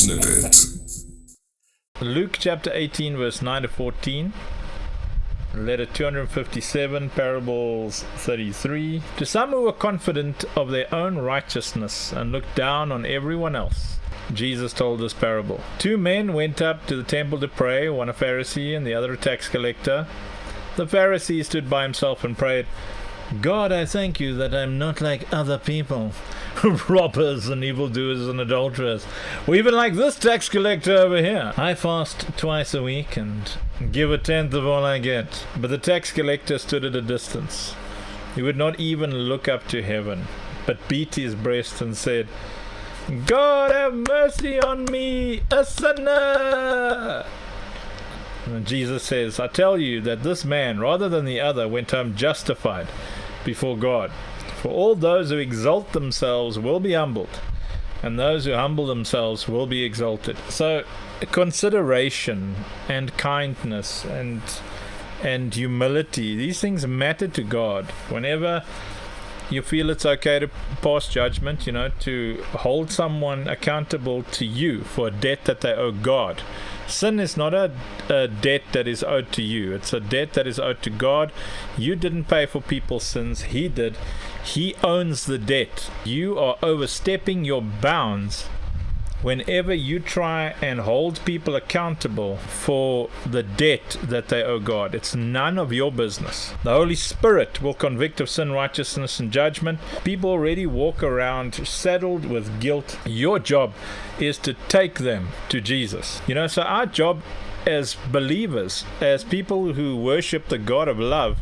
Snippet. Luke chapter 18, verse 9 to 14. Letter 257, parables 33. To some who were confident of their own righteousness and looked down on everyone else, Jesus told this parable. Two men went up to the temple to pray, one a Pharisee and the other a tax collector. The Pharisee stood by himself and prayed, God, I thank you that I'm not like other people, robbers and evildoers and adulterers, or even like this tax collector over here. I fast twice a week and give a tenth of all I get. But the tax collector stood at a distance. He would not even look up to heaven, but beat his breast and said, God, have mercy on me, a sinner. And Jesus says, I tell you that this man, rather than the other, went home justified before God. For all those who exalt themselves will be humbled, and those who humble themselves will be exalted. So consideration and kindness and humility, these things matter to God. Whenever you feel it's okay to pass judgment, to hold someone accountable to you for a debt that they owe God. Sin is not a debt that is owed to you. It's a debt that is owed to God. You didn't pay for people's sins. He did. He owns the debt. You are overstepping your bounds whenever you try and hold people accountable for the debt that they owe God. It's none of your business. The Holy Spirit will convict of sin, righteousness, and judgment. People already walk around saddled with guilt. Your job is to take them to Jesus. So our job as believers, as people who worship the God of love,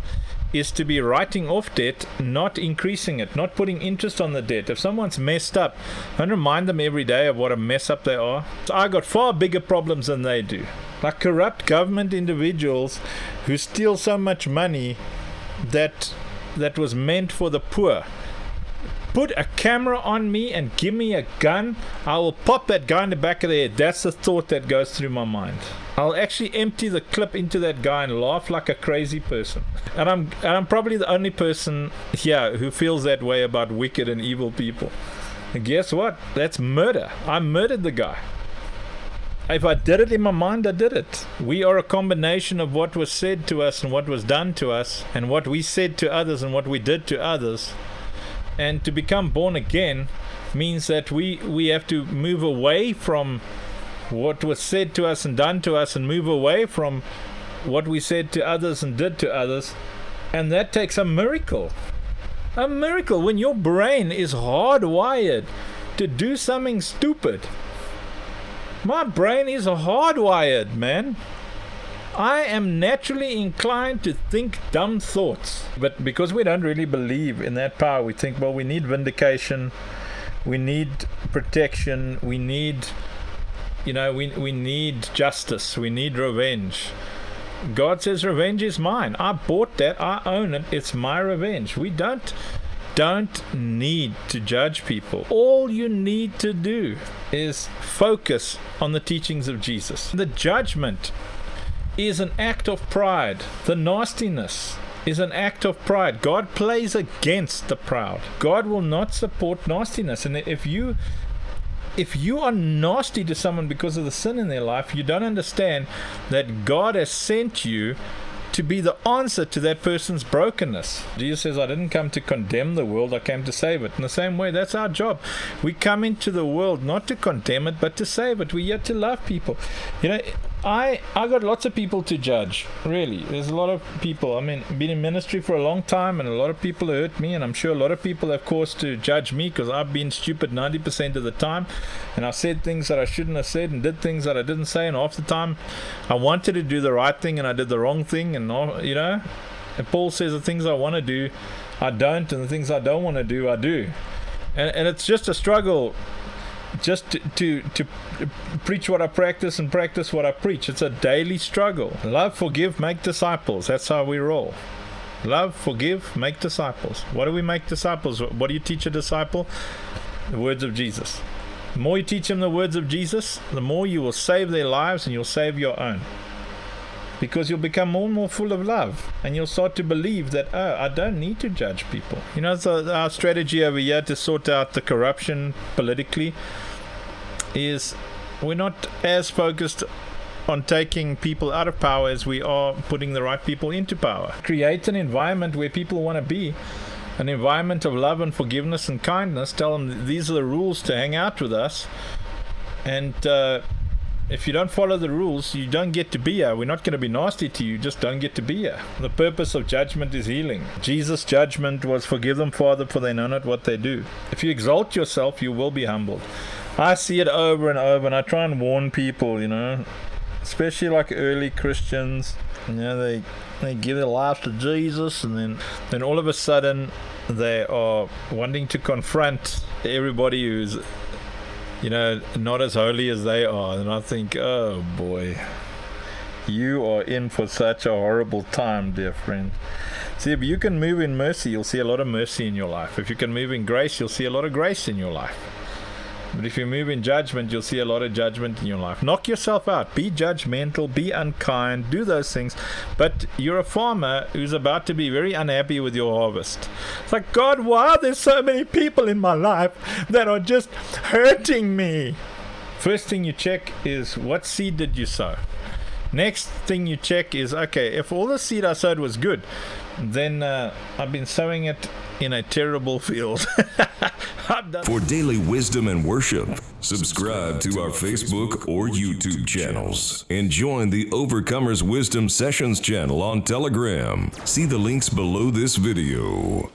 is to be writing off debt, not increasing it, not putting interest on the debt. If someone's messed up, I remind them every day of what a mess up they are. So I got far bigger problems than they do. Like corrupt government individuals who steal so much money that was meant for the poor. Put a camera on me and give me a gun, I will pop that guy in the back of the head. That's the thought that goes through my mind. I'll actually empty the clip into that guy and laugh like a crazy person. And I'm probably the only person here who feels that way about wicked and evil people. And guess what? That's murder. I murdered the guy. If I did it in my mind, I did it. We are a combination of what was said to us and what was done to us, and what we said to others and what we did to others. And to become born again means that we have to move away from what was said to us and done to us, and move away from what we said to others and did to others. And that takes a miracle. A miracle when your brain is hardwired to do something stupid. My brain is hardwired, man. I am naturally inclined to think dumb thoughts. But because we don't really believe in that power, we think, well, we need vindication, we need protection, we need we need justice, we need revenge. God says revenge is mine. I bought that, I own it, it's my revenge. We don't need to judge people. All you need to do is focus on the teachings of Jesus. The judgment is an act of pride. The nastiness is an act of pride. God plays against the proud. God will not support nastiness. And if you are nasty to someone because of the sin in their life, you don't understand that God has sent you to be the answer to that person's brokenness. Jesus says, I didn't come to condemn the world, I came to save it. In the same way, that's our job. We come into the world not to condemn it, but to save it. We're here to love people. I got lots of people to judge, really. There's a lot of people. Been in ministry for a long time, and a lot of people hurt me, and I'm sure a lot of people have cause to judge me because I've been stupid 90% of the time, and I said things that I shouldn't have said and did things that I didn't say, and half the time I wanted to do the right thing and I did the wrong thing, and Paul says the things I want to do I don't, and the things I don't want to do I do, and it's just a struggle just to preach what I practice and practice what I preach. It's a daily struggle. Love, forgive, make disciples. That's how we roll. Love, forgive, make disciples. What do we make disciples? What do you teach a disciple? The words of Jesus. The more you teach them the words of Jesus, the more you will save their lives and you'll save your own. Because you'll become more and more full of love, and you'll start to believe that, I don't need to judge people. So our strategy over here to sort out the corruption politically is we're not as focused on taking people out of power as we are putting the right people into power. Create an environment where people want to be, an environment of love and forgiveness and kindness. Tell them these are the rules to hang out with us, and if you don't follow the rules, you don't get to be here. We're not going to be nasty to you, just don't get to be here. The purpose of judgment is healing. Jesus' judgment was, forgive them, Father, for they know not what they do. If you exalt yourself, you will be humbled. I see it over and over, and I try and warn people, especially like early Christians. They give their lives to Jesus, and then all of a sudden they are wanting to confront everybody who's not as holy as they are. And I think, oh boy, you are in for such a horrible time, dear friend. See, if you can move in mercy, you'll see a lot of mercy in your life. If you can move in grace, you'll see a lot of grace in your life. But if you move in judgment, you'll see a lot of judgment in your life. Knock yourself out. Be judgmental. Be unkind. Do those things. But you're a farmer who's about to be very unhappy with your harvest. It's like, God, why are there so many people in my life that are just hurting me? First thing you check is, what seed did you sow? Next thing you check is, okay, if all the seed I sowed was good, then I've been sowing it in a terrible field. For daily wisdom and worship, subscribe to our Facebook or YouTube channels and join the Overcomers Wisdom Sessions channel on Telegram. See the links below this video.